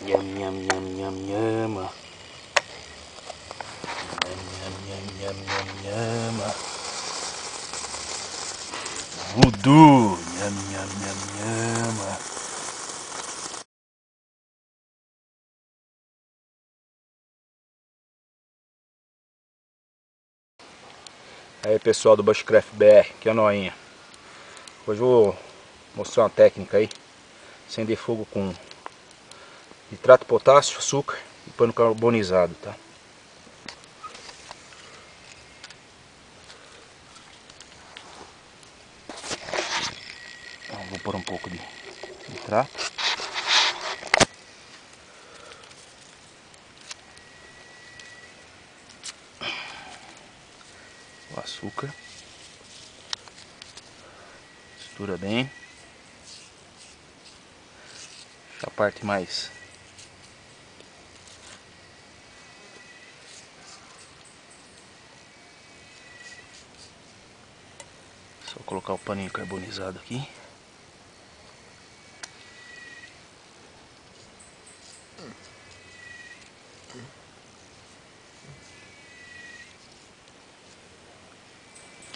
Nham, nham, nham, nham, nhama. Nham, nham, nham, nham, nham, nhama. Voodoo. Nham, nham, nham, nhama. Aí pessoal do Bushcraft BR, aqui é o Noinha. Hoje eu vou mostrar uma técnica aí. Acender fogo com nitrato de potássio, açúcar e pano carbonizado, tá? Então, vou pôr um pouco de nitrato. O açúcar. Mistura bem. Deixa a parte mais só colocar o paninho carbonizado aqui.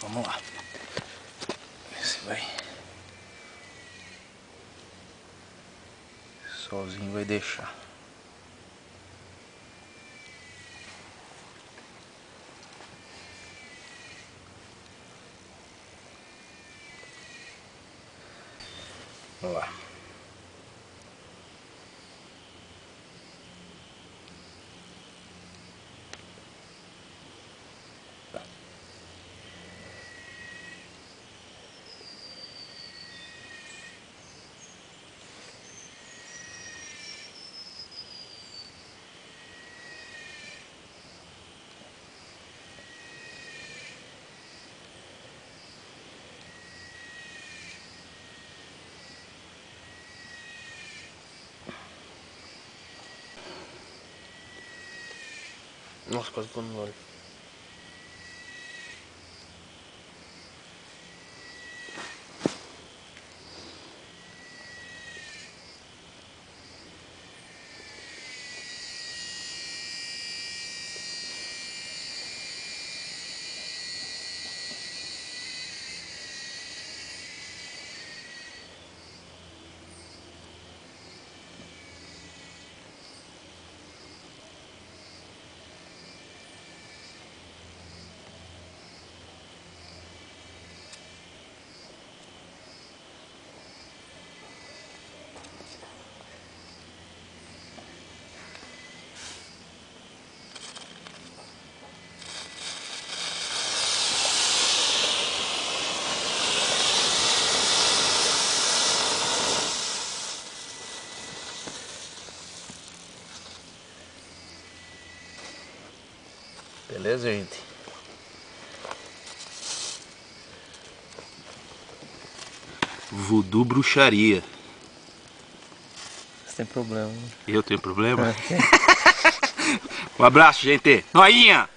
Vamos lá. Ver se vai. Sozinho vai deixar. Vamos lá. Nossa, quase tô no olho. Beleza, gente? Voodoo bruxaria. Você tem problema. Eu tenho problema? Um abraço, gente. Noinha!